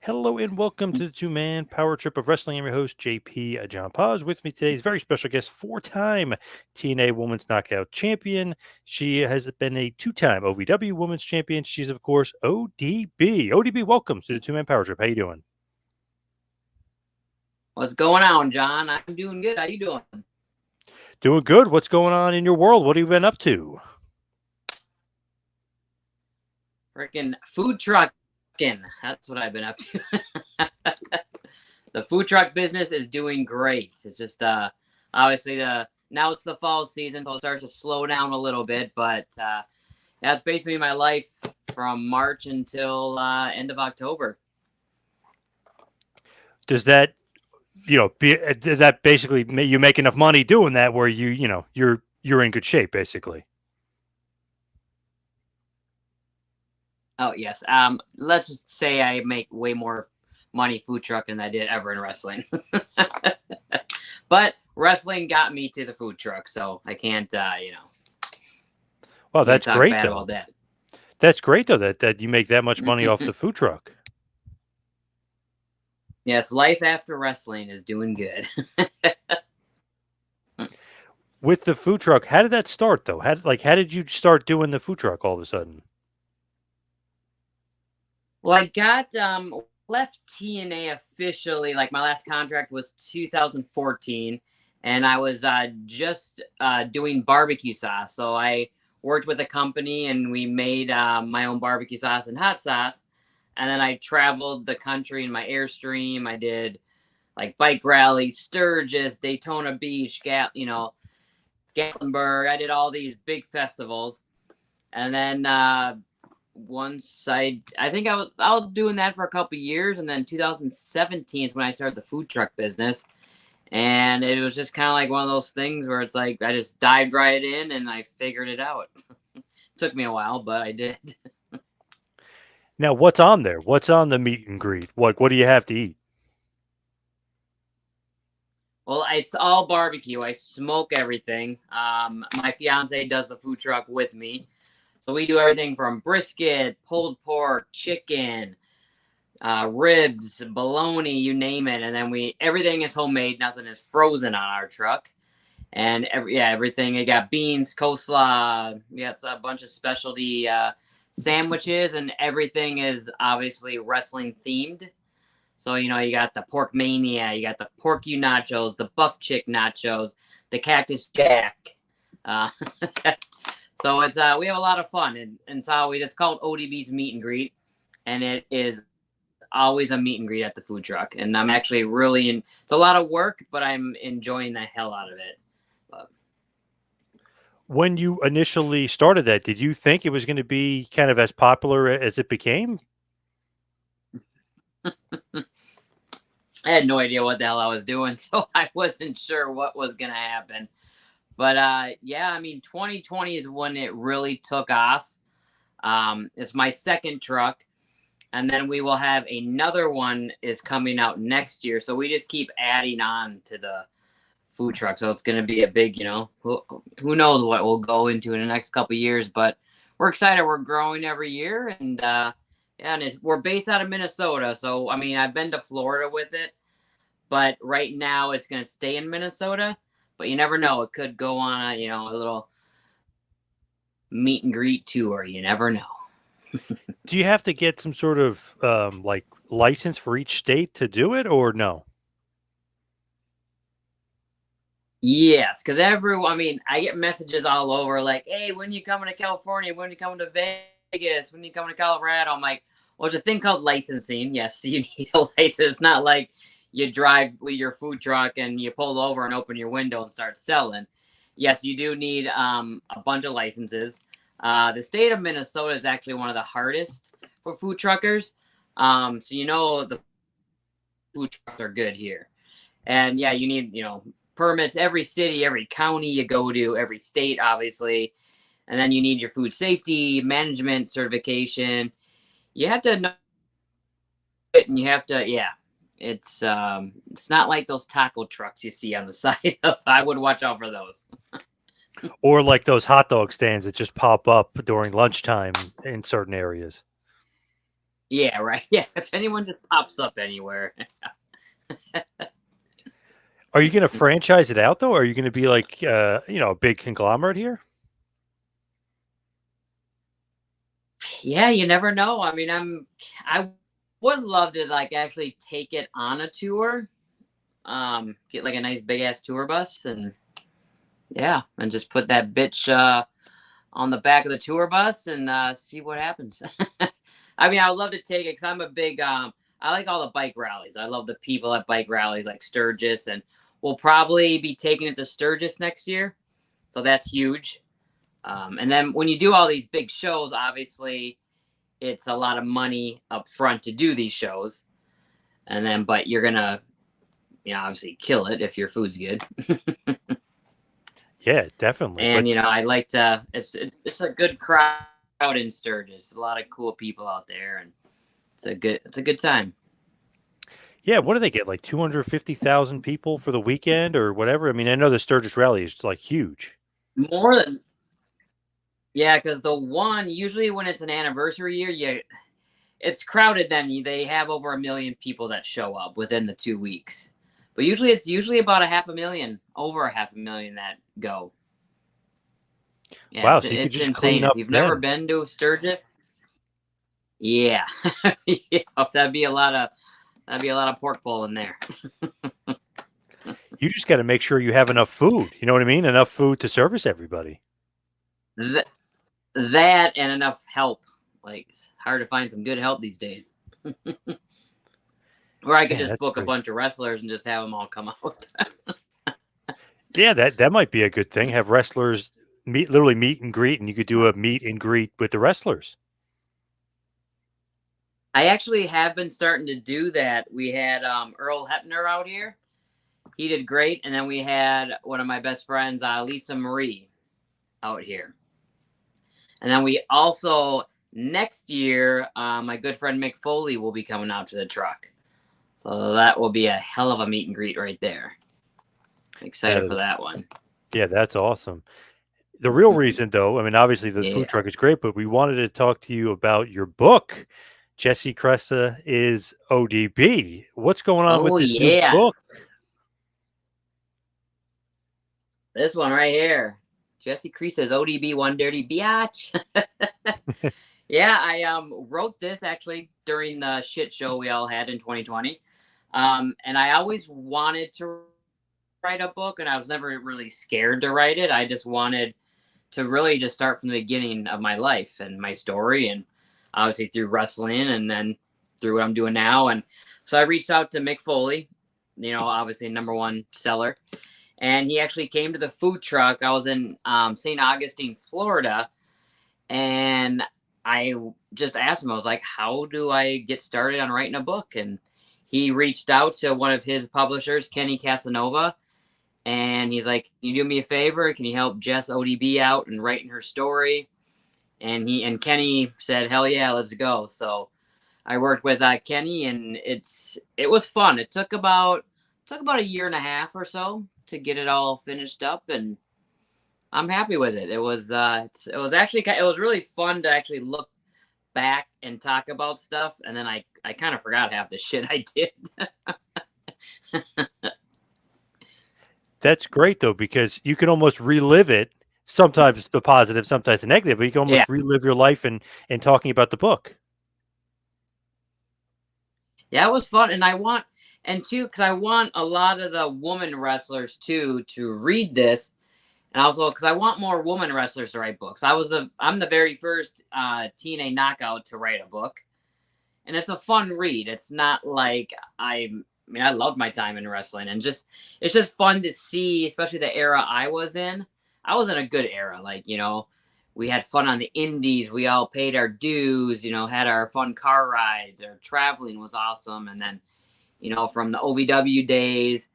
Hello and welcome to the two-man power trip of wrestling. I'm your host, JP John Poz. With me today is very special guest, four-time TNA Women's Knockout Champion. She has been a two-time OVW Women's Champion. She's, of course, ODB. ODB, welcome to the two-man power trip. How you doing? What's going on, John? I'm doing good. How you doing? Doing good. What's going on in your world? What have you been up to? Freaking food trucking. That's what I've been up to. The food truck business is doing great. It's just obviously now it's the fall season, so it starts to slow down a little bit. But that's basically my life from March until end of October. Does that, does that basically you make enough money doing that where you're in good shape, basically? Oh yes. Let's just say I make way more money food trucking than I did ever in wrestling. But wrestling got me to the food truck, so I can't Well, that's talk great bad though. about that. That's great though that you make that much money off the food truck. Yes, life after wrestling is doing good. With the food truck, how did that start though? How did you start doing the food truck all of a sudden? Well, I got left TNA officially. Like my last contract was 2014, and I was just doing barbecue sauce. So I worked with a company, and we made my own barbecue sauce and hot sauce. And then I traveled the country in my Airstream. I did like bike rallies, Sturgis, Daytona Beach, Gatlinburg. I did all these big festivals, and then once I think I was doing that for a couple of years, and then 2017 is when I started the food truck business, and it was just kind of like one of those things where it's like I just dived right in and I figured it out. Took me a while, but I did. Now, what's on there? What's on the meet and greet? What do you have to eat? Well, it's all barbecue. I smoke everything. My fiance does the food truck with me, so we do everything from brisket, pulled pork, chicken, ribs, bologna, you name it, and then everything is homemade. Nothing is frozen on our truck, and everything. You got beans, coleslaw. It's a bunch of specialty sandwiches, and everything is obviously wrestling themed. So you got the pork mania, you got the pork you nachos, the buff chick nachos, the cactus jack. Uh, so it's we have a lot of fun, and so it's called ODB's meet and greet, and it is always a meet and greet at the food truck, and I'm actually it's a lot of work, but I'm enjoying the hell out of it. But When you initially started that, did you think it was going to be kind of as popular as it became? I had no idea what the hell I was doing, so I wasn't sure what was gonna happen. But yeah, I mean, 2020 is when it really took off. It's my second truck, and then we will have another one is coming out next year. So we just keep adding on to the food truck. So it's going to be a big, who knows what we'll go into in the next couple of years. But we're excited. We're growing every year, and we're based out of Minnesota. So I mean, I've been to Florida with it, but right now it's going to stay in Minnesota. But you never know; it could go on a little meet and greet tour. You never know. Do you have to get some sort of license for each state to do it, or no? Yes, because I mean, I get messages all over like, hey, when you coming to California? When you coming to Vegas? When you coming to Colorado? I'm like, well, there's a thing called licensing. Yes, you need a license. It's not like you drive with your food truck and you pull over and open your window and start selling. Yes, you do need a bunch of licenses. The state of Minnesota is actually one of the hardest for food truckers. So the food trucks are good here. And yeah, you need, permits every city, every county you go to, every state, obviously. And then you need your food safety management certification. You have to know it, and you have to, yeah. It's not like those taco trucks you see on the side of. I would watch out for those. Or like those hot dog stands that just pop up during lunchtime in certain areas? Yeah, right. Yeah, if anyone just pops up anywhere. Are you going to franchise it out though? Or are you going to be like, a big conglomerate here? Yeah, you never know. I mean, I would love to like actually take it on a tour. Get like a nice big ass tour bus and yeah, and just put that bitch on the back of the tour bus and see what happens. I mean, I would love to take it because I'm a big I like all the bike rallies. I love the people at bike rallies like Sturgis, and we'll probably be taking it to Sturgis next year. So that's huge. And then when you do all these big shows, obviously it's a lot of money up front to do these shows. And then, but you're gonna, obviously kill it if your food's good. Yeah, definitely. And But I like to. It's a good crowd in Sturgis. A lot of cool people out there, and it's a good time. yeah, what do they get? Like 250,000 people for the weekend or whatever? I mean, I know the Sturgis Rally is like huge. More than Yeah, because the one usually when it's an anniversary year, it's crowded. Then they have over 1 million people that show up within the 2 weeks. But usually it's about a half a million, over a half a million that go. Yeah, Wow, it's so you could it's just clean insane. If up you've never then. been to Sturgis, yeah, yeah, that'd be a lot of pork bowl in there. You just got to make sure you have enough food. You know what I mean? Enough food to service everybody. Th- that and enough help. Like it's hard to find some good help these days. Or I could Man, just that's book a great. bunch of wrestlers and just have them all come out. Yeah, that might be a good thing. Have wrestlers literally meet and greet, and you could do a meet and greet with the wrestlers. I actually have been starting to do that. We had Earl Hepner out here. He did great. And then we had one of my best friends, Lisa Marie, out here. And then we also, next year, my good friend Mick Foley will be coming out to the truck. So that will be a hell of a meet and greet right there. That Excited for is, that one. yeah, that's awesome. The real reason, though, I mean, obviously the food Yeah. truck is great, but we wanted to talk to you about your book. Jesse Cressa is ODB. What's going on with Oh, this new yeah. book? This one right here. Jesse Crease says ODB one dirty biatch. Yeah, I wrote this actually during the shit show we all had in 2020. And I always wanted to write a book, and I was never really scared to write it. I just wanted to really just start from the beginning of my life and my story, and obviously through wrestling, and then through what I'm doing now. And so I reached out to Mick Foley, obviously number one seller, and he actually came to the food truck. I was in St. Augustine, Florida, and I just asked him, I was like, how do I get started on writing a book? And he reached out to one of his publishers, Kenny Casanova, and he's like, can you do me a favor? Can you help Jess ODB out and writing her story? And Kenny said, hell yeah, let's go. So I worked with Kenny, and it was fun. It took about a year and a half or so to get it all finished up, and I'm happy with it. It was really fun to actually look back and talk about stuff, and then I kind of forgot half the shit I did. That's great though, because you can almost relive it. Sometimes the positive, sometimes the negative, but you can Yeah, almost relive your life and talking about the book. yeah, it was fun, and because I want a lot of the woman wrestlers too to read this, and also because I want more woman wrestlers to write books. I'm the very first TNA Knockout to write a book, and it's a fun read. It's not like I mean, I loved my time in wrestling, and it's just fun to see, especially the era I was in. I was in a good era, like we had fun on the indies. We all paid our dues, had our fun car rides. Our traveling was awesome, and then from the OVW days,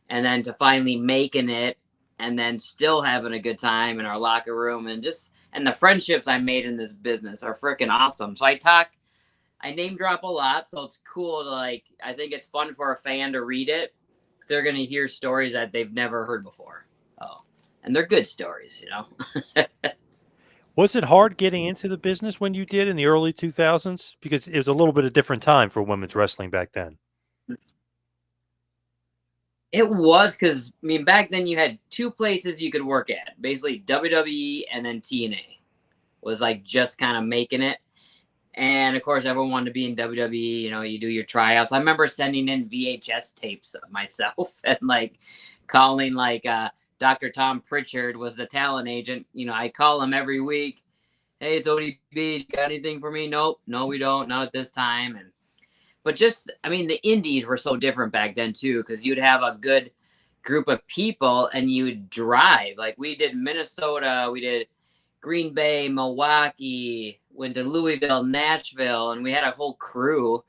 and then to finally making it, and then still having a good time in our locker room, and the friendships I made in this business are freaking awesome. So I name drop a lot, so it's cool to I think it's fun for a fan to read it. They're gonna hear stories that they've never heard before. Oh, and they're good stories. Was it hard getting into the business when you did in the early 2000s? Because it was a little bit of different time for women's wrestling back then. It was because I mean back then you had two places you could work at, basically WWE and then TNA was like just kind of making it. And of course, everyone wanted to be in WWE. You know, you do your tryouts. I remember sending in VHS tapes of myself and like calling like Dr. Tom Pritchard was the talent agent. You know, I call him every week. Hey, it's ODB. Got anything for me? Nope. No, we don't. Not at this time. And but just, I mean, the indies were so different back then too, because you'd have a good group of people and you'd drive. Like we did Minnesota, we did Green Bay, Milwaukee, went to Louisville, Nashville, and we had a whole crew.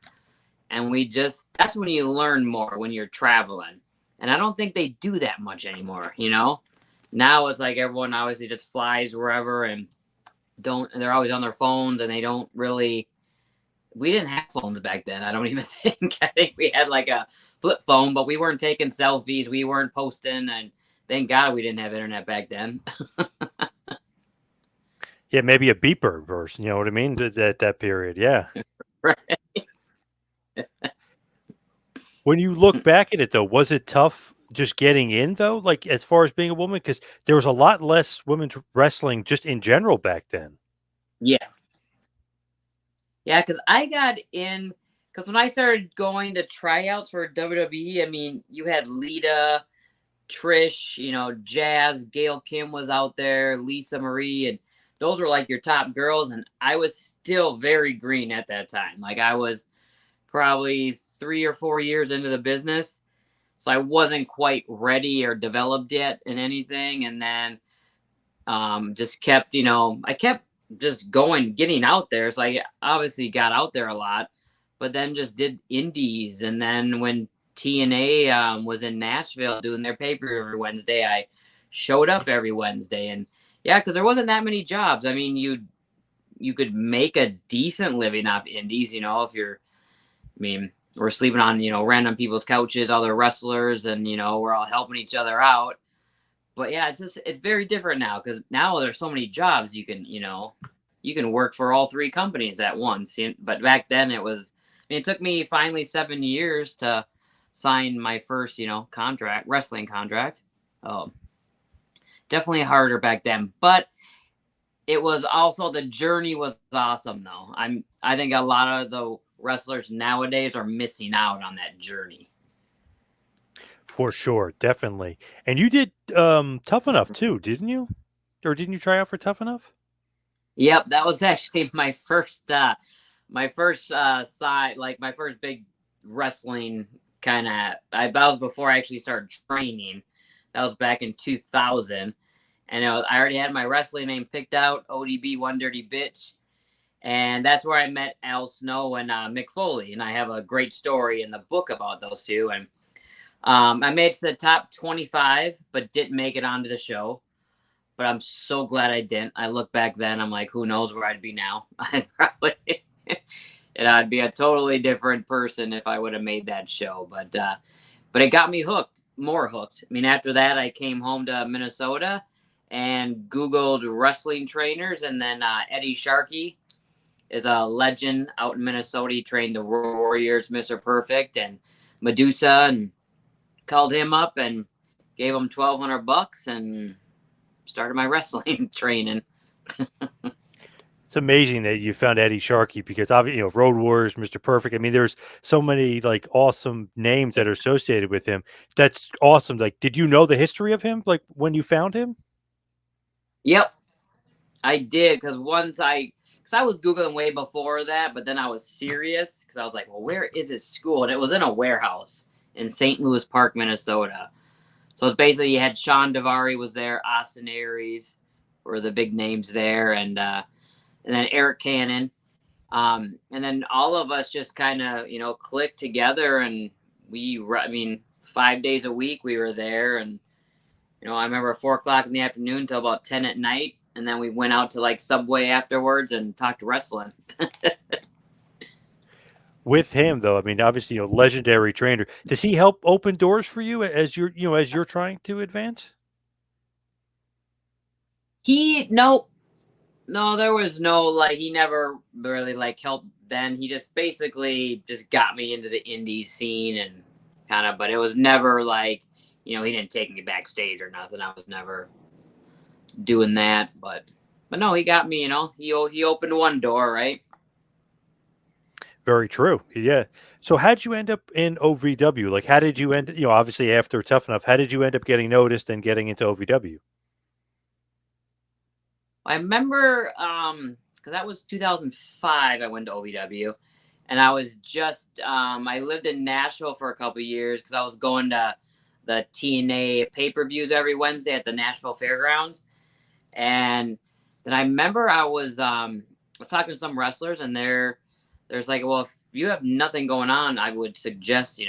And we just, that's when you learn more when you're traveling. And I don't think they do that much anymore, you know? Now it's like everyone obviously just flies wherever and they're always on their phones and they don't really, we didn't have phones back then. I don't even think, I think we had like a flip phone, but we weren't taking selfies. We weren't posting. And thank God we didn't have internet back then. Yeah, maybe a beeper verse. You know what I mean? That period. Yeah. Right. When you look back at it, though, was it tough just getting in, though? Like as far as being a woman, because there was a lot less women's wrestling just in general back then. Yeah. Yeah, because I got in, because when I started going to tryouts for WWE, I mean, you had Lita, Trish, you know, Jazz, Gail Kim was out there, Lisa Marie, and those were like your top girls. And I was still very green at that time. Like I was probably 3 or 4 years into the business. So I wasn't quite ready or developed yet in anything. And then just kept, you know, I kept just going, getting out there. So I obviously got out there a lot, but then just did indies. And then when TNA was in Nashville doing their pay-per-view every Wednesday, I showed up every Wednesday. And yeah, because there wasn't that many jobs. I mean, you could make a decent living off indies, you know, if you're, I mean, we're sleeping on, you know, random people's couches, other wrestlers, and, you know, we're all helping each other out. But yeah, it's very different now because now there's so many jobs you can, you know, you can work for all three companies at once. But back then it was, I mean, it took me finally 7 years to sign my first, you know, contract, wrestling contract. Definitely harder back then, but it was also, the journey was awesome though. I think a lot of the wrestlers nowadays are missing out on that journey. For sure, definitely. And you did Tough Enough too, didn't you? Or didn't you try out for Tough Enough? Yep, that was actually my first side, like my first big wrestling kind of. That was before I actually started training. That was back in 2000, and I already had my wrestling name picked out, ODB One Dirty Bitch, and that's where I met Al Snow and Mick Foley, and I have a great story in the book about those two. And I made it to the top 25, but didn't make it onto the show. But I'm so glad I didn't. I look back then, I'm like, who knows where I'd be now? I'd probably, and I'd be a totally different person if I would have made that show. But it got me hooked, more hooked. I mean, after that, I came home to Minnesota and Googled wrestling trainers, and then Eddie Sharkey is a legend out in Minnesota. He trained the Warriors, Mr. Perfect, and Medusa, and called him up and gave him $1,200 and started my wrestling training. It's amazing that you found Eddie Sharkey because obviously, you know, Road Warriors, Mr. Perfect. I mean, there's so many like awesome names that are associated with him. That's awesome. Like, did you know the history of him? Like when you found him? Yep, I did, because I was Googling way before that, but then I was serious because I was like, well, where is his school? And it was in a warehouse in St. Louis Park, Minnesota. So it's basically, you had Sean Davari was there, Austin Aries were the big names there, and then Eric Cannon. And then all of us just kind of, you know, clicked together, and I mean, 5 days a week we were there. And, you know, I remember 4 o'clock in the afternoon till about 10 at night. And then we went out to like Subway afterwards and talked wrestling. With him, though, I mean, obviously, you know, legendary trainer. Does he help open doors for you as as you're trying to advance? Nope, No, there was no, like, he never really, like, helped then. He just basically just got me into the indie scene and kind of, but it was never like, he didn't take me backstage or nothing. I was never doing that, but no, he got me, he opened one door, right? Very true. Yeah. So how'd you end up in OVW? Like, how did you end? Obviously after Tough Enough, how did you end up getting noticed and getting into OVW? I remember, because that was 2005. I went to OVW, and I was just, I lived in Nashville for a couple years because I was going to the TNA pay-per-views every Wednesday at the Nashville Fairgrounds. And then I remember I was talking to some wrestlers, and there's like, well, if you have nothing going on, I would suggest,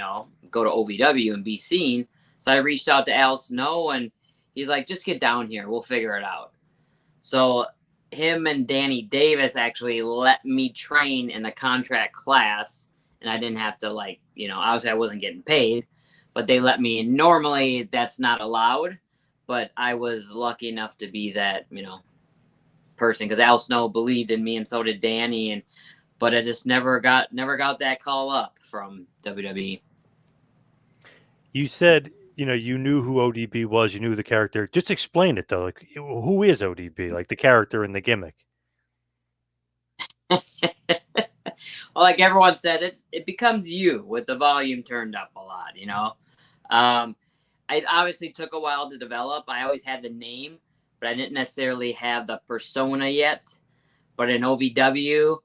go to OVW and be seen. So I reached out to Al Snow, and he's like, just get down here, we'll figure it out. So him and Danny Davis actually let me train in the contract class, and I didn't have to, like, obviously I wasn't getting paid, but they let me. Normally that's not allowed, but I was lucky enough to be that, person, because Al Snow believed in me, and so did Danny, and but I just never got that call up from WWE. You said, you knew who ODB was, you knew the character. Just explain it though. Like, who is ODB? Like the character and the gimmick. Well, like everyone said, it becomes you with the volume turned up a lot. It obviously took a while to develop. I always had the name, but I didn't necessarily have the persona yet. But in OVW,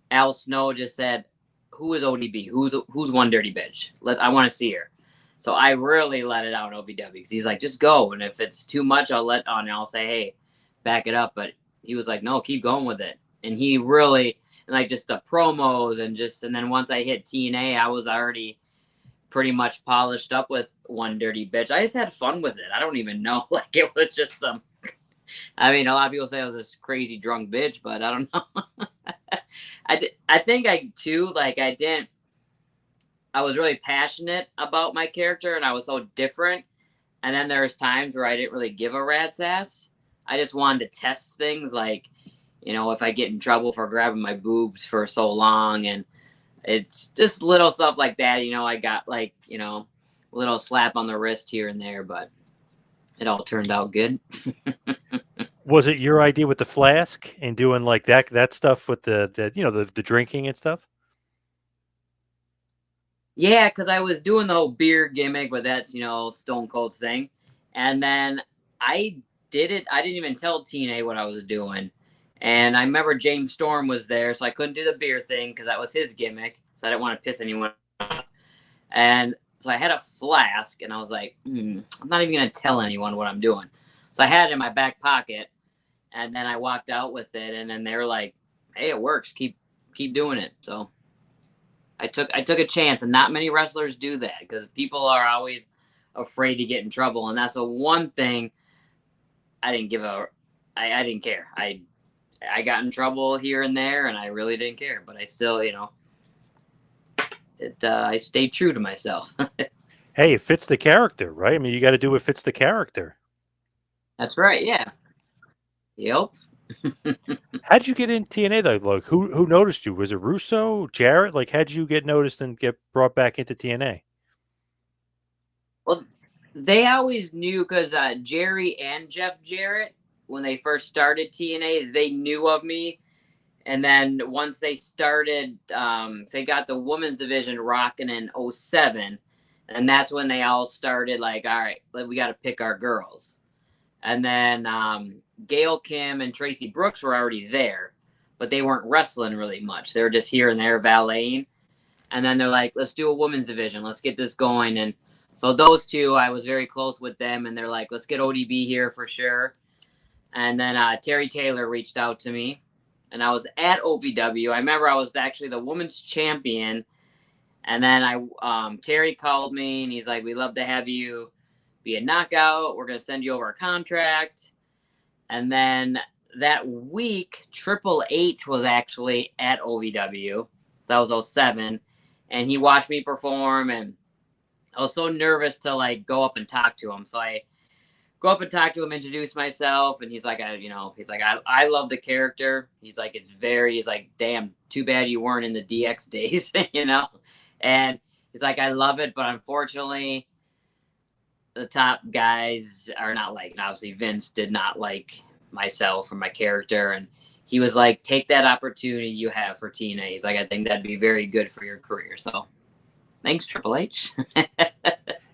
Al Snow just said, "Who is ODB? Who's one dirty bitch? I want to see her." So I really let it out in OVW because he's like, "Just go, and if it's too much, I'll let on. And I'll say, hey, back it up." But he was like, "No, keep going with it." And he really, and like, just the promos and then once I hit TNA, I was already pretty much polished up with one dirty bitch. I just had fun with it. I don't even know. Like, it was just some. I mean, a lot of people say I was this crazy drunk bitch, but I don't know. I think I too, like, I was really passionate about my character, and I was so different. And then there's times where I didn't really give a rat's ass. I just wanted to test things, like, if I get in trouble for grabbing my boobs for so long, and it's just little stuff like that. I got, like, a little slap on the wrist here and there, but it all turned out good. Was it your idea with the flask and doing like that stuff with the drinking and stuff? Yeah, because I was doing the whole beer gimmick, but that's, Stone Cold's thing. And then I did it. I didn't even tell TNA what I was doing. And I remember James Storm was there, so I couldn't do the beer thing because that was his gimmick. So I didn't want to piss anyone off. And so I had a flask, and I was like, I'm not even going to tell anyone what I'm doing. So I had it in my back pocket, and then I walked out with it, and then they were like, hey, it works. Keep doing it. So I took a chance, and not many wrestlers do that because people are always afraid to get in trouble, and that's the one thing I didn't give a. I didn't care. I got in trouble here and there, and I really didn't care. But I still, I stayed true to myself. Hey, it fits the character, right? I mean, you got to do what fits the character. That's right. Yeah. Yep. How'd you get in TNA though? Like, who noticed you? Was it Russo, Jarrett? Like, how'd you get noticed and get brought back into TNA? Well, they always knew because Jerry and Jeff Jarrett, when they first started TNA, they knew of me. And then once they started, they got the women's division rocking in 07. And that's when they all started, like, all right, we got to pick our girls. And then Gail Kim and Tracy Brooks were already there, but they weren't wrestling really much. They were just here and there valeting. And then they're like, let's do a women's division. Let's get this going. And so those two, I was very close with them. And they're like, let's get ODB here for sure. And then Terry Taylor reached out to me. And I was at OVW. I remember I was actually the women's champion. And then Terry called me, and he's like, we'd love to have you be a knockout. We're going to send you over a contract. And then that week, Triple H was actually at OVW. So that was 07. And he watched me perform, and I was so nervous to, like, go up and talk to him. So I go up and talk to him, introduce myself, and he's like, I love the character. He's like, he's like, damn, too bad you weren't in the DX days, And he's like, I love it, but unfortunately, the top guys are not like. Obviously, Vince did not like myself or my character, and he was like, take that opportunity you have for TNA. He's like, I think that'd be very good for your career. So, thanks, Triple H.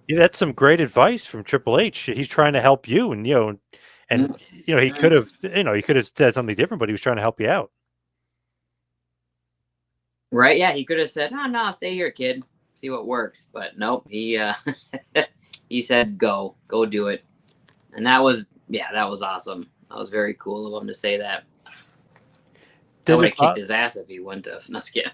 Yeah, that's some great advice from Triple H. He's trying to help you, and he could have, he could have said something different, but he was trying to help you out. Right? Yeah, he could have said, "Oh no, stay here, kid. See what works." But nope, he he said, "Go do it," and that was awesome. That was very cool of him to say that. I would have kicked his ass if he wouldn't have. No, kidding.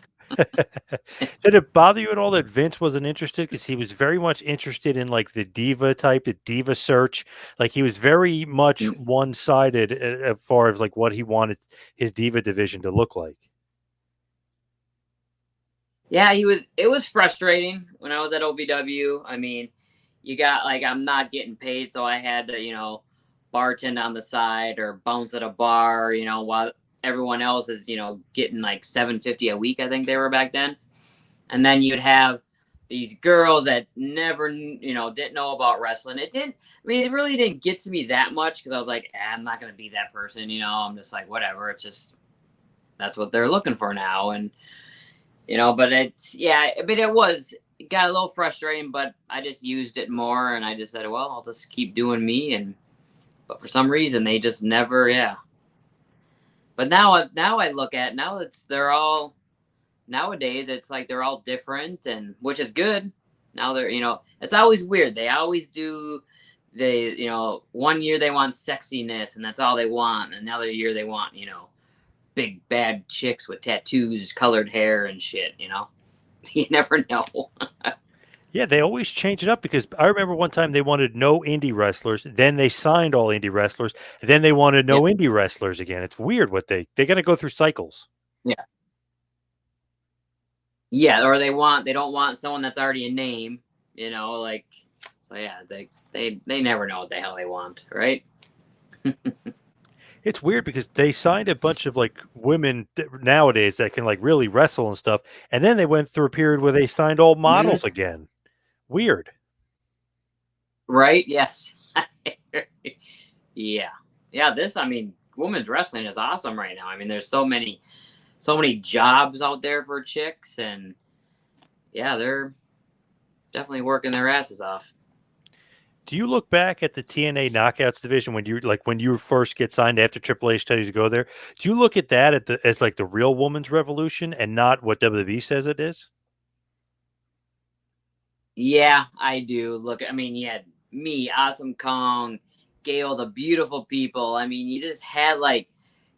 Did it bother you at all that Vince wasn't interested? Because he was very much interested in like the diva type, the diva search. Like he was very much one-sided as far as like what he wanted his diva division to look like. Yeah, he was. It was frustrating when I was at OVW. I mean, you got like I'm not getting paid, so I had to bartend on the side or bounce at a bar, while everyone else is getting like $750 a week. I think they were back then, and then you'd have these girls that never didn't know about wrestling. It didn't. I mean, it really didn't get to me that much because I was like, I'm not gonna be that person. I'm just like whatever. It's just that's what they're looking for now, and. But it got a little frustrating, but I just used it more and I just said, well, I'll just keep doing me. But for some reason they just never, yeah. But now I look at nowadays it's like they're all different and which is good. Now they're, it's always weird. They always do one year they want sexiness and that's all they want. Another year they want, big bad chicks with tattoos, colored hair and shit, You never know. Yeah, they always change it up because I remember one time they wanted no indie wrestlers, then they signed all indie wrestlers, and then they wanted no indie wrestlers again. It's weird what they got to go through cycles. Yeah. Yeah, or they don't want someone that's already a name, like so yeah, they never know what the hell they want, right? It's weird because they signed a bunch of like women nowadays that can like really wrestle and stuff, and then they went through a period where they signed all models again. Weird. Right? Yes. Yeah. Yeah, women's wrestling is awesome right now. I mean, there's so many jobs out there for chicks and yeah, they're definitely working their asses off. Do you look back at the TNA Knockouts division when you first get signed after Triple H tells you to go there? Do you look at that as like the real woman's revolution and not what WWE says it is? Yeah, I do. Look, I mean, you had me, Awesome Kong, Gail, the beautiful people. I mean, you just had like,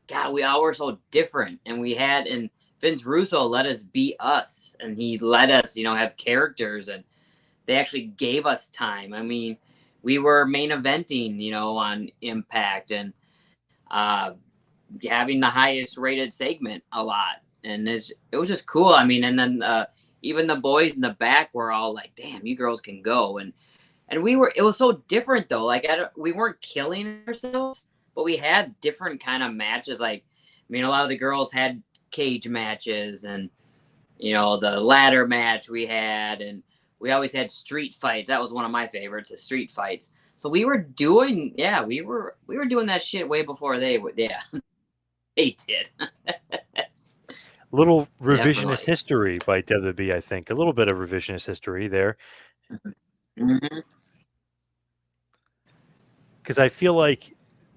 God, we all were so different, and Vince Russo let us be us, and he let us, have characters, and they actually gave us time. I mean, we were main eventing, on Impact, and having the highest rated segment a lot, and it was just cool. I mean, and then even the boys in the back were all like, "Damn, you girls can go," and it was so different though. Like we weren't killing ourselves, but we had different kind of matches. Like, I mean, a lot of the girls had cage matches, and the ladder match we had, and we always had street fights. That was one of my favorites, the street fights. So we were doing, we were doing that shit way before they would. Yeah, they did. Little revisionist Definitely. history by WWE, I think. A little bit of revisionist history there. Mm-hmm. Because I feel like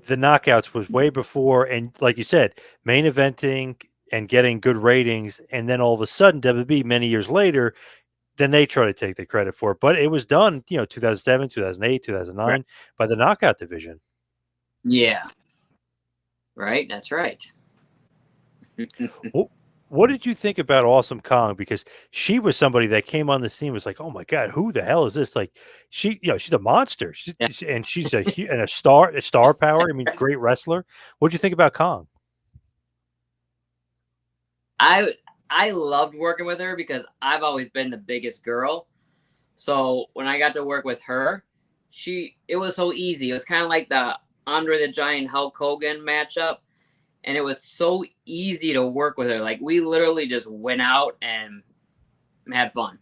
the Knockouts was way before, and like you said, main eventing and getting good ratings, and then all of a sudden, WWE many years later, then they try to take the credit for it. But it was done, 2007, 2008, 2009 Right. by the Knockout division. Yeah. Right. That's right. What did you think about Awesome Kong? Because she was somebody that came on the scene was like, oh my god, who the hell is this? Like she's a monster, Yeah. and she's a star power. I mean, great wrestler. What did you think about Kong? I loved working with her because I've always been the biggest girl. So when I got to work with her, it was so easy. It was kind of like the Andre the Giant Hulk Hogan matchup, and it was so easy to work with her. Like we literally just went out and had fun.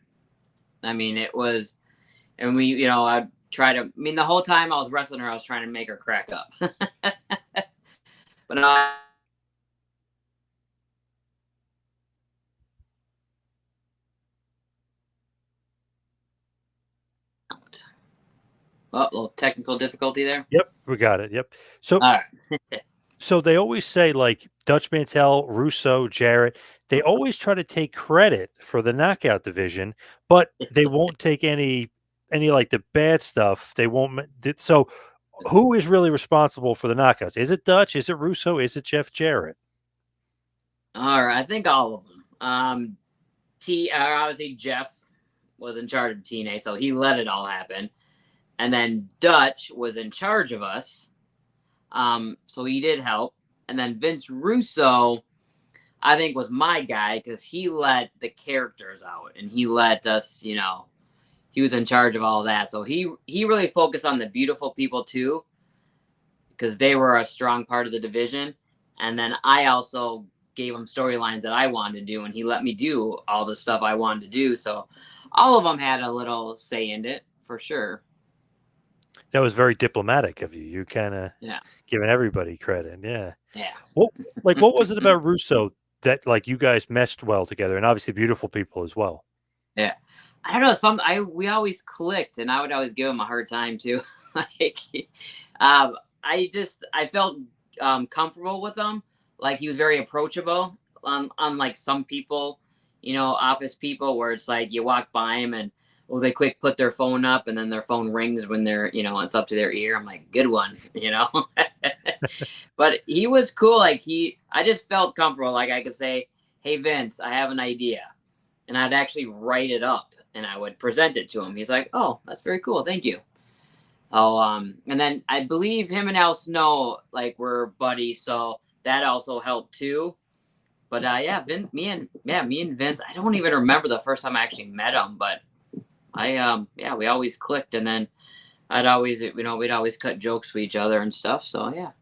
I mean, it was, and we, I try to. I mean, the whole time I was wrestling her, I was trying to make her crack up. But oh, a little technical difficulty there. Yep, we got it. Yep. So, All right. so they always say like Dutch Mantell, Russo, Jarrett, they always try to take credit for the knockout division, but they won't take any like the bad stuff. They won't. So, who is really responsible for the knockouts? Is it Dutch? Is it Russo? Is it Jeff Jarrett? All right, I think all of them. Obviously Jeff was in charge of TNA, so he let it all happen. And then Dutch was in charge of us, so he did help. And then Vince Russo, I think, was my guy because he let the characters out and he let us, he was in charge of all that. So he really focused on the beautiful people too, because they were a strong part of the division. And then I also gave him storylines that I wanted to do, and he let me do all the stuff I wanted to do. So all of them had a little say in it for sure. That was very diplomatic of you. You kind of Yeah. giving everybody credit. Yeah. Yeah. What what was it about Russo that like you guys meshed well together, and obviously beautiful people as well? Yeah. I don't know. We always clicked, and I would always give him a hard time too. Like, I felt comfortable with him. Like he was very approachable. Unlike some people, office people, where it's like you walk by him and they quick put their phone up, and then their phone rings when they're it's up to their ear. I'm like, good one. But he was cool. Like I just felt comfortable. Like I could say, hey Vince, I have an idea, and I'd actually write it up and I would present it to him. He's like, oh, that's very cool. Thank you. Oh, and then I believe him and Al Snow like were buddies, so that also helped too. But yeah, me and Vince, I don't even remember the first time I actually met him, but we always clicked, and then we'd always cut jokes with each other and stuff. So yeah,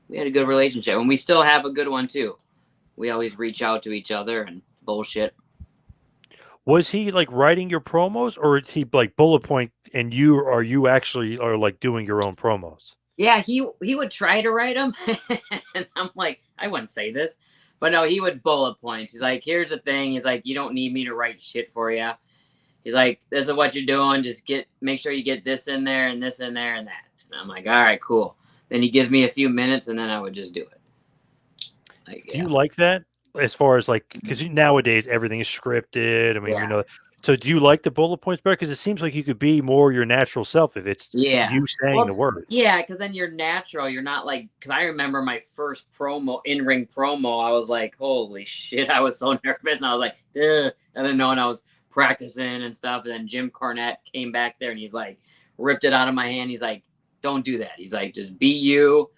we had a good relationship, and we still have a good one too. We always reach out to each other and bullshit. Was he like writing your promos, or is he like bullet point, and you actually are like doing your own promos? Yeah, he would try to write them, and I'm like, I wouldn't say this, but no, he would bullet points. He's like, here's the thing. He's like, you don't need me to write shit for you. He's like, this is what you're doing. Just make sure you get this in there and this in there and that. And I'm like, all right, cool. Then he gives me a few minutes, and then I would just do it. Like, Do you like that? As far as like, because nowadays everything is scripted. I mean, yeah. So do you like the bullet points better? Because it seems like you could be more your natural self if it's Yeah. you saying the Well, words. yeah, because then you're natural. You're not like, because I remember my first in-ring promo, I was like, holy shit, I was so nervous. And I was like, ugh. I didn't know, and I was practicing and stuff. And then Jim Cornette came back there and he's like, ripped it out of my hand. He's like, don't do that. He's like, just be you.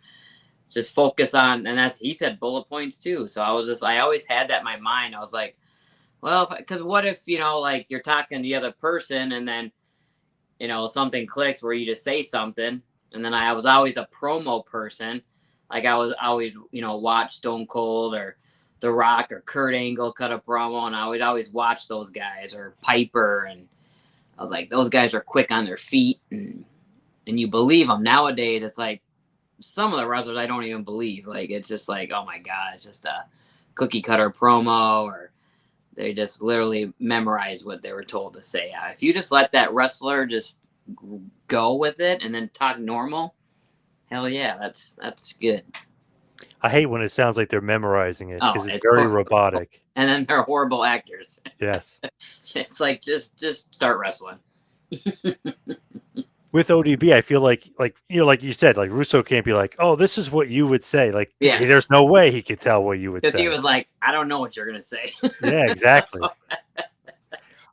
Just focus on, and he said bullet points too. So I always had that in my mind. I was like, well, because what if, like you're talking to the other person and then, something clicks where you just say something. And then I was always a promo person. Like I was always, watch Stone Cold or The Rock or Kurt Angle cut a promo. And I would always watch those guys, or Piper. And I was like, those guys are quick on their feet. And you believe them. Nowadays, it's like some of the wrestlers I don't even believe. Like, it's just like, oh my God, it's just a cookie cutter promo, or they just literally memorize what they were told to say. If you just let that wrestler just go with it and then talk normal, hell yeah, that's good. I hate when it sounds like they're memorizing it because Oh, it's very robotic. And then they're horrible actors. Yes. It's like just start wrestling. With ODB, I feel like like you said, like Russo can't be like, oh, this is what you would say. Like, Yeah. there's no way he could tell what you would say. Because he was like, I don't know what you're gonna say. Yeah, exactly.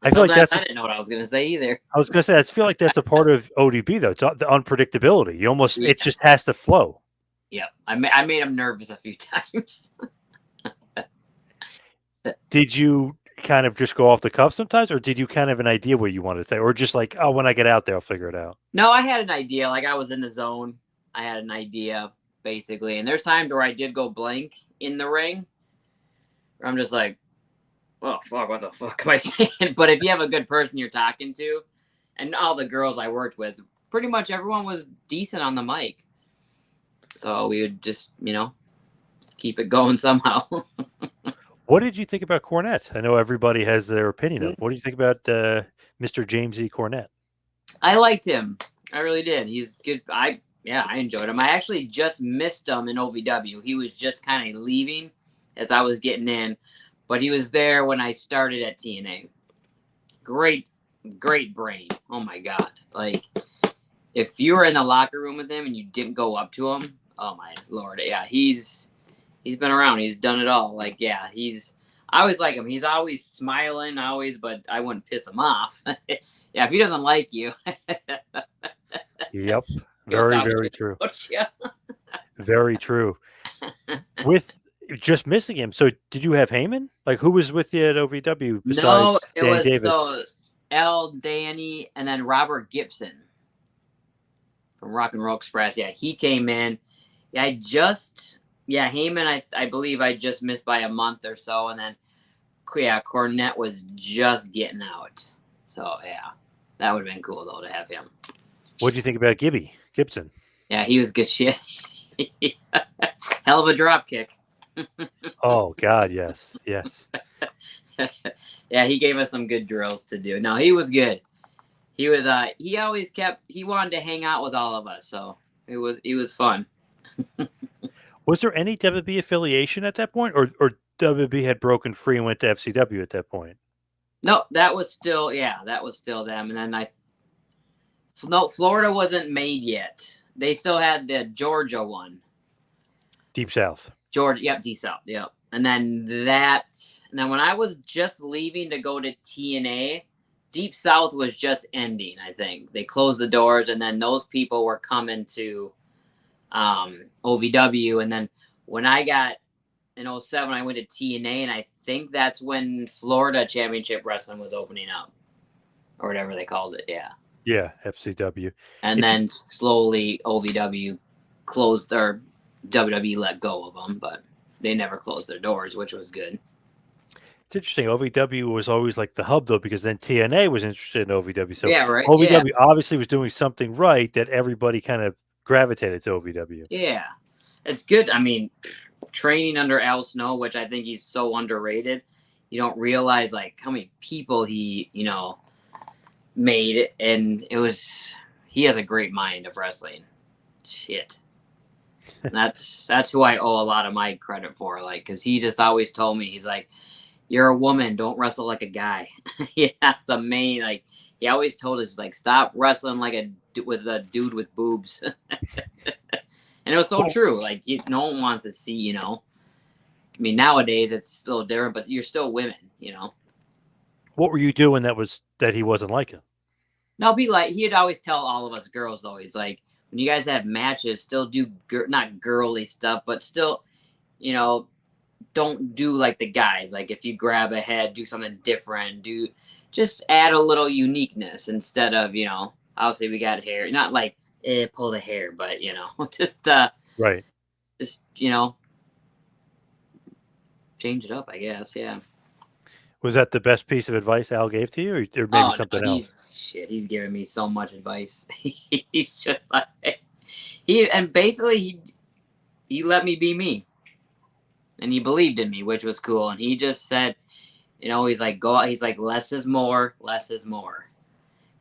I feel like I didn't know what I was gonna say either. I was gonna say I feel like that's a part of ODB though. It's the unpredictability. It just has to flow. Yeah, I made him nervous a few times. Did you kind of just go off the cuff sometimes, or did you kind of have an idea what you wanted to say, or just like, oh, when I get out there, I'll figure it out? No, I had an idea. Like I was in the zone. I had an idea basically, and there's times where I did go blank in the ring. Where I'm just like, oh fuck, what the fuck am I saying? But if you have a good person you're talking to, and all the girls I worked with, pretty much everyone was decent on the mic. So we would just, keep it going somehow. What did you think about Cornette? I know everybody has their opinion of. What do you think about Mr. James E. Cornette? I liked him. I really did. He's good. I enjoyed him. I actually just missed him in OVW. He was just kind of leaving as I was getting in, but he was there when I started at TNA. Great brain. Oh my God. Like if you were in the locker room with him and you didn't go up to him, oh my Lord. Yeah, he's been around. He's done it all. Like, yeah, I always like him. He's always smiling, but I wouldn't piss him off. Yeah, if he doesn't like you. Yep. Very true. Yeah. Very true. With just missing him. So did you have Heyman? Like who was with you at OVW besides Danny Davis? L, Danny, and then Robert Gibson from Rock and Roll Express. Yeah, he came in. Yeah, Heyman, I believe I just missed by a month or so, and then Cornette was just getting out. So yeah, that would have been cool though to have him. What do you think about Gibson? Yeah, he was good shit. Hell of a drop kick. Oh God, yes. Yeah, he gave us some good drills to do. No, he was good. He was he wanted to hang out with all of us, so it was fun. Was there any WB affiliation at that point, or WB had broken free and went to FCW at that point? No, that was still them. And then Florida wasn't made yet. They still had the Georgia one. Deep South. Georgia, yep, Deep South, yep. And then when I was just leaving to go to TNA, Deep South was just ending, I think. They closed the doors, and then those people were coming to OVW. And then when I got in 07, I went to TNA, and I think that's when Florida Championship Wrestling was opening up, or whatever they called it. Yeah, FCW. And then slowly OVW closed, or WWE let go of them, but they never closed their doors, which was good. It's interesting. OVW was always like the hub, though, because then TNA was interested in OVW. So yeah, right. OVW obviously was doing something right that everybody kind of gravitated to OVW. Yeah, it's good. I mean, training under Al Snow, which I think he's so underrated. You don't realize like how many people he, made, and he has a great mind of wrestling. Shit. That's who I owe a lot of my credit for, like, because he just always told me, he's like, you're a woman, don't wrestle like a guy. Yeah, that's the main, like, he always told us, like, stop wrestling like with a dude with boobs. And it was so true. Like, no one wants to see, I mean, nowadays it's a little different, but you're still women, What were you doing that he wasn't liking? No, he'd always tell all of us girls, though, he's like, when you guys have matches, still do not girly stuff, but still, don't do like the guys. Like if you grab a head, do something different. Just add a little uniqueness instead of, obviously we got hair. Not like pull the hair, but just right. Just change it up, I guess. Yeah. Was that the best piece of advice Al gave to you, or maybe something else? He's giving me so much advice. He's just like he let me be me, and he believed in me, which was cool. And he just said, he's like, go out. He's like, less is more. Less is more.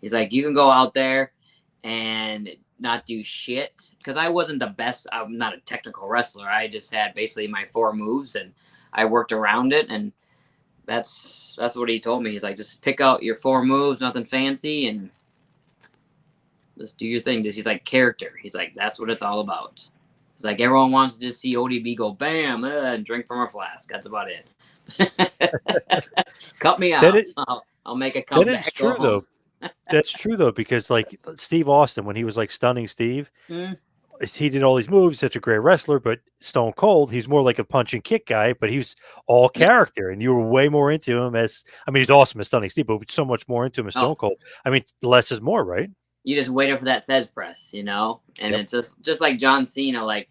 He's like, you can go out there and not do shit, because I wasn't the best. I'm not a technical wrestler. I just had basically my 4 moves, and I worked around it, and that's what he told me. He's like, just pick out your 4 moves, nothing fancy, and just do your thing. He's like, character. He's like, that's what it's all about. He's like, everyone wants to just see ODB go bam and drink from a flask. That's about it. Cut me out. I'll make a comeback. That is true, though. That's true, though, because like Steve Austin, when he was like Stunning Steve, he did all these moves, such a great wrestler, but Stone Cold, he's more like a punch and kick guy, but he was all Yeah. character, and you were way more into him as, I mean, he's awesome as Stunning Steve, but so much more into him as Oh, Stone Cold. I mean, less is more, right? you just waited for that Fez press, and Yep. it's just like John Cena. Like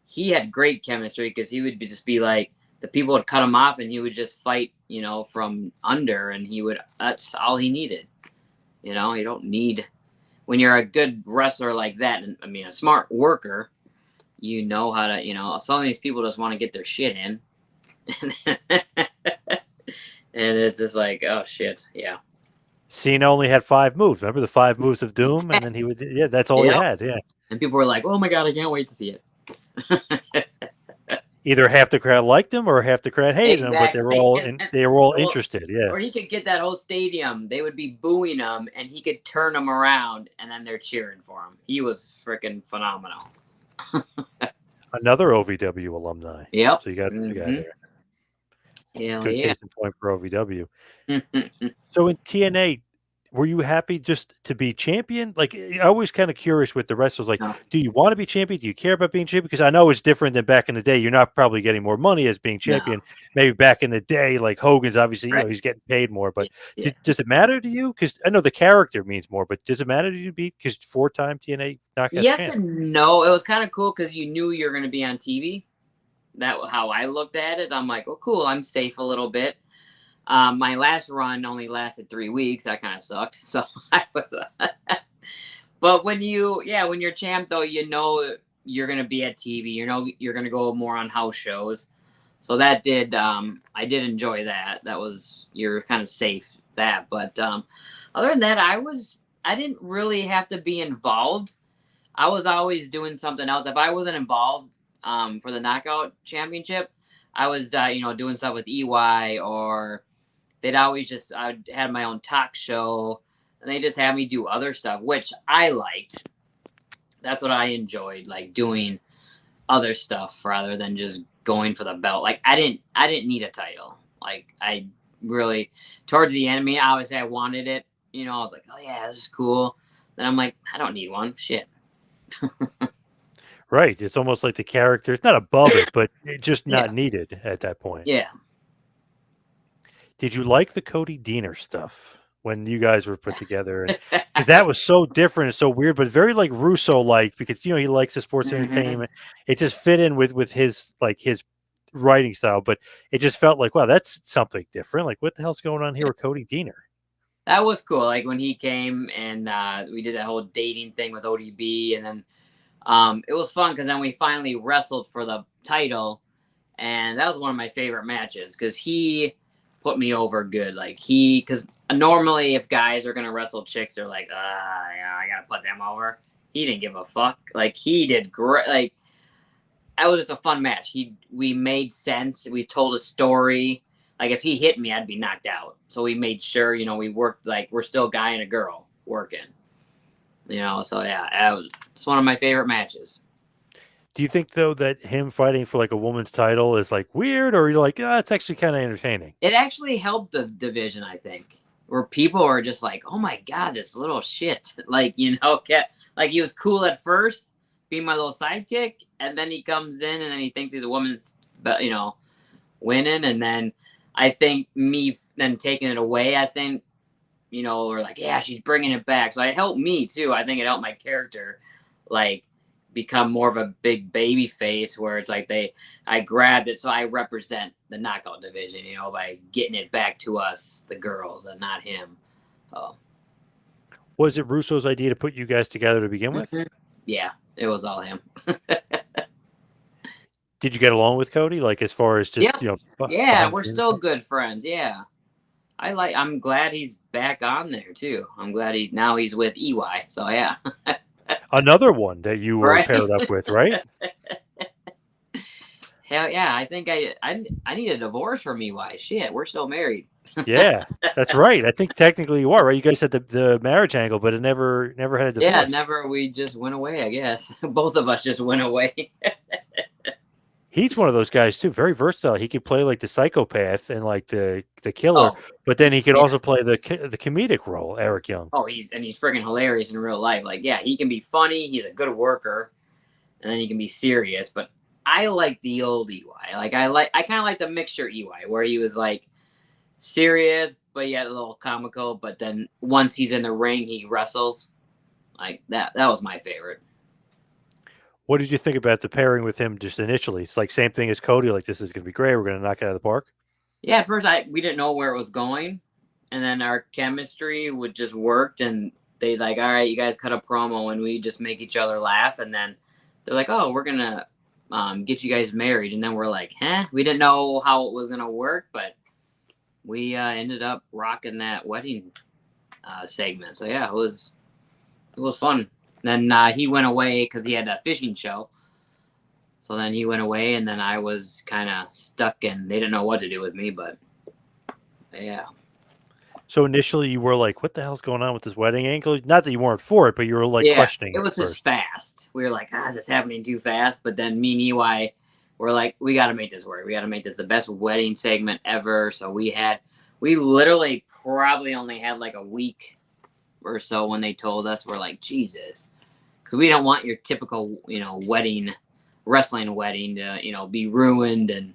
he had great chemistry because he would just be like the people would cut him off and he would just fight, from under, and that's all he needed. You don't need when you're a good wrestler like that, and I mean a smart worker. You know how to, some of these people just want to get their shit in, and it's just like, oh shit, yeah. Cena only had 5 moves. Remember the 5 moves of doom, and then he would, yeah, that's all he Yep. had. Yeah. And people were like, oh my god, I can't wait to see it. Either half the crowd liked him or half the crowd hated him, but Exactly. they were all Well, interested. Yeah. or he could get that whole stadium. They would be booing him, and he could turn them around, and then they're cheering for him. He was freaking phenomenal. Another OVW alumni. Yep. So you got the guy there. Hell Good yeah. case in point for OVW. So in TNA, were you happy just to be champion? Like, I always kind of curious with the wrestlers. Like, No. do you want to be champion? Do you care about being champion? Because I know it's different than back in the day. You're not probably getting more money as being No. champion. Maybe back in the day, like Hogan's, obviously, Right. he's getting paid more. But Yeah. does it matter to you? Because I know the character means more, but does it matter to you to be, because 4-time TNA Knockouts Yes champ? and no. It was kind of cool because you knew you were going to be on TV. That was how I looked at it. I'm like, oh, cool. I'm safe a little bit. My last run only lasted 3 weeks. That kind of sucked. So but when you're champ though, you're gonna be at TV. You're gonna go more on house shows. So that I did enjoy that. You're kind of safe that. But other than that, I didn't really have to be involved. I was always doing something else. If I wasn't involved for the Knockout Championship, I was doing stuff with EY, or I had my own talk show, and they just had me do other stuff, which I liked. That's what I enjoyed, like doing other stuff rather than just going for the belt. Like I didn't need a title. Like I really, towards the end, I mean, obviously I wanted it. I was like, oh yeah, this is cool. Then I'm like, I don't need one. Shit. Right. It's almost like the character is not above it, but it's just not Yeah. needed at that point. Yeah. Did you like the Cody Deaner stuff when you guys were put together? Because that was so different and so weird, but very like Russo like, because he likes the sports entertainment. It just fit in with his his writing style, but it just felt like, wow, that's something different. Like, what the hell's going on here with Cody Deaner? That was cool. Like when he came and we did that whole dating thing with ODB, and then it was fun because then we finally wrestled for the title, and that was one of my favorite matches because he put me over good. Because normally if guys are gonna wrestle chicks, they're like, yeah, I gotta put them over. He didn't give a fuck. Like he did great. Like that was just a fun match. We made sense. We told a story. Like if he hit me, I'd be knocked out. So we made sure, we worked like we're still a guy and a girl working. So yeah, it's one of my favorite matches. Do you think though that him fighting for like a woman's title is like weird, or you're like, it's actually kind of entertaining? It actually helped the division, I think, where people are just like, oh my god, this little shit. Like like he was cool at first, being my little sidekick, and then he comes in and then he thinks he's a woman's, winning, and then I think me then taking it away, I think, we're like, yeah, she's bringing it back. So it helped me too. I think it helped my character, like, become more of a big baby face where it's like I grabbed it. So I represent the knockout division, by getting it back to us, the girls, and not him. Oh. Was it Russo's idea to put you guys together to begin with? Yeah, it was all him. Did you get along with Cody? Like as far as just, Yep. Yeah, we're still good friends. Yeah. I'm glad he's back on there too. I'm glad he's with EY. So yeah. Another one that you were Right. paired up with, right? Hell yeah. I think I need a divorce from EY. Shit, we're still married. Yeah, that's right. I think technically you are, right? You guys had the marriage angle, but it never had a divorce. Yeah, never. We just went away, I guess. Both of us just went away. He's one of those guys too, very versatile. He could play like the psychopath and like the killer, but then he could also play the comedic role, Eric Young. Oh, he's friggin' hilarious in real life. Like, yeah, he can be funny. He's a good worker, and then you can be serious. But I like the old EY. Like I kind of like the mixture EY where he was like serious, but yet a little comical. But then once he's in the ring, he wrestles. Like that. That was my favorite. What did you think about the pairing with him just initially? It's like same thing as Cody. Like this is going to be great. We're going to knock it out of the park. Yeah, at first we didn't know where it was going, and then our chemistry would just worked, and they like, all right, you guys cut a promo, and we just make each other laugh, and then they're like, oh, we're gonna get you guys married, and then we're like, huh? We didn't know how it was gonna work, but we ended up rocking that wedding segment. So yeah, it was fun. Then he went away because he had a fishing show. So then he went away, and then I was kind of stuck, and they didn't know what to do with me. But yeah, So initially you were like, what the hell's going on with this wedding angle? Not that you weren't for it, but you were like yeah, questioning it it was just first. fast. We were like, is this happening too fast? But then me and EY were like, we got to make this work. We got to make this the best wedding segment ever. So we literally probably only had like a week or so when they told us. We're like, Jesus, because we don't want your typical, wrestling wedding to, be ruined. And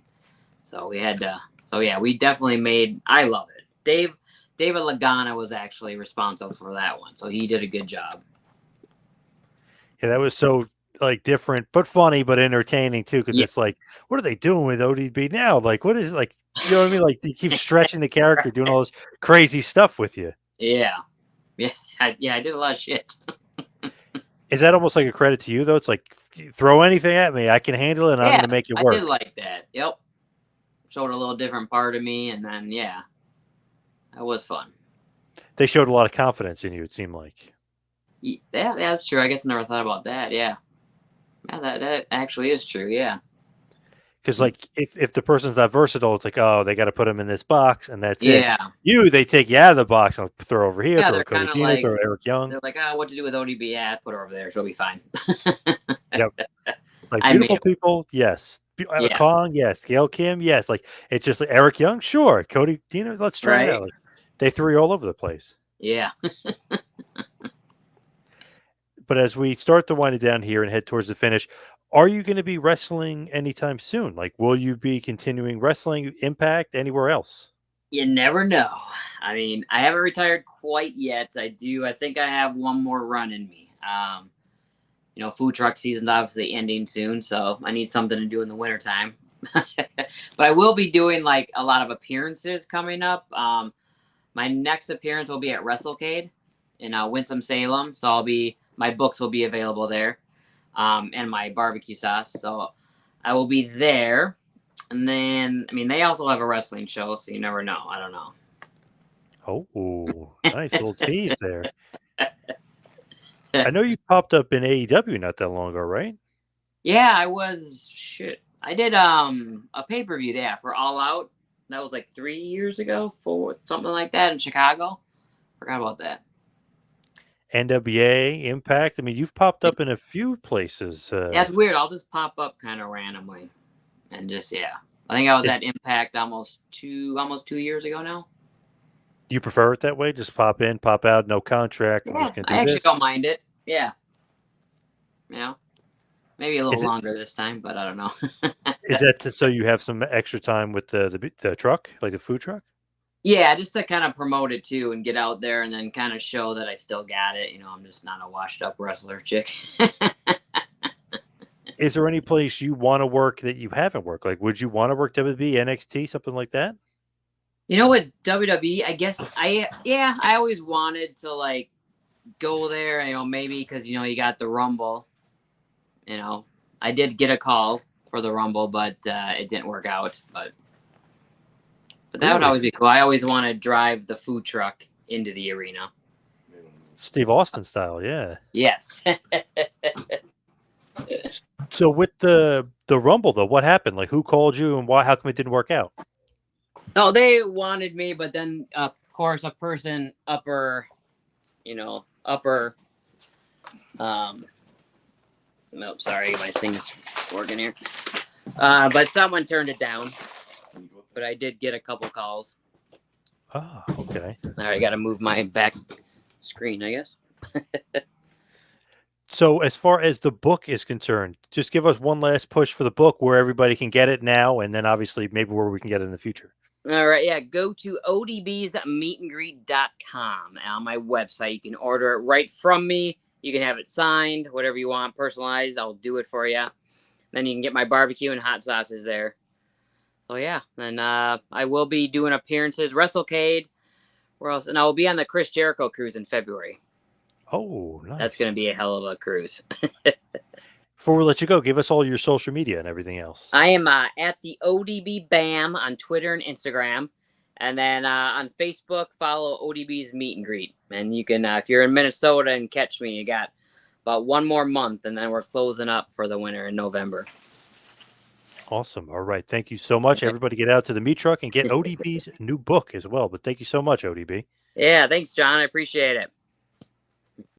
so we had to. So yeah, we definitely made. I love it. David Lagana was actually responsible for that one, so he did a good job. Yeah, that was so like different, but funny, but entertaining too. Because Yeah, it's like, what are they doing with ODB now? Like, what is like, you know what I mean? Like, they keep stretching the character, doing all this crazy stuff with you. yeah, yeah, I did a lot of shit. Is that almost like a credit to you though? It's like, throw anything at me, I can handle it, and I'm going Yeah, to make it I did work. like that. Yep, showed a little different part of me, and then yeah, that was fun. They showed a lot of confidence in you. It seemed like. Yeah, that's true. I guess I never thought about that. Yeah, yeah, that actually is true. Yeah, Because like if the person's not versatile, it's like, oh, they got to put them in this box and that's it. yeah, They take you out of the box and throw over here, yeah. throw They're a Cody kind of Deaner, like throw Eric Young. they're like, what to do with ODB? Yeah, put her over there. She'll be fine. Yep. Like I made beautiful it. people, yes. Yeah, Kong, yes. Gail Kim, yes. Like it's just like Eric Young, sure. Cody Deaner, let's try it right. out. Like, they threw you all over the place. Yeah. But as we start to wind it down here and head towards the finish, are you going to be wrestling anytime soon? Like, will you be continuing wrestling Impact anywhere else? You never know. I mean, I haven't retired quite yet. I think I have one more run in me. Food truck season's obviously ending soon, so I need something to do in the wintertime. But I will be doing like a lot of appearances coming up. My next appearance will be at WrestleCade in Winston-Salem. So my books will be available there, and my barbecue sauce. So I will be there. And then, I mean, they also have a wrestling show, so you never know. I don't know. Oh, nice little tease there. I know you popped up in AEW not that long ago, right? Yeah, I was shit. I did a pay-per-view there for All Out. That was like 3 years ago, for something like that in Chicago. Forgot about that. NWA, Impact. I mean, you've popped up in a few places. Yeah, it's weird. I'll just pop up kind of randomly, and just yeah. I think I was Is at Impact almost 2 years ago now. you prefer it that way? Just pop in, pop out, no contract. I'm Yeah, just going to I do actually this. don't mind it. Yeah, maybe a little Is it? longer this time, but I don't know. Is that so you have some extra time with the truck, like the food truck? Yeah, just to kind of promote it too and get out there and then kind of show that I still got it. I'm just not a washed up wrestler chick. Is there any place you want to work that you haven't worked? Like, would you want to work WWE, NXT, something like that? You know what, WWE, I guess I always wanted to like go there, maybe because you got the Rumble. I did get a call for the Rumble, but it didn't work out. But that would Really? always be cool. I always want to drive the food truck into the arena. Steve Austin style, yeah. Yes. So with the Rumble though, what happened? Like, who called you and why? How come it didn't work out? No, they wanted me, but then of course a person upper. No, sorry, my thing's working here. But someone turned it down. But I did get a couple calls. Oh, okay. All right, got to move my back screen, I guess. So as far as the book is concerned, just give us one last push for the book where everybody can get it now, and then obviously maybe where we can get it in the future. All right, yeah, go to odbsmeetandgreet.com on my website. You can order it right from me. You can have it signed, whatever you want, personalized. I'll do it for you. Then you can get my barbecue and hot sauces there. So yeah, and I will be doing appearances, WrestleCade. Where else? And I will be on the Chris Jericho cruise in February. Oh, nice. That's going to be a hell of a cruise. Before we let you go, give us all your social media and everything else. I am at the ODB BAM on Twitter and Instagram. And then on Facebook, follow ODB's Meet and Greet. And you can, if you're in Minnesota and catch me, you got about one more month, and then we're closing up for the winter in November. Awesome. All right. Thank you so much. Everybody get out to the meat truck and get ODB's new book as well. But thank you so much, ODB. Yeah, thanks, John. I appreciate it.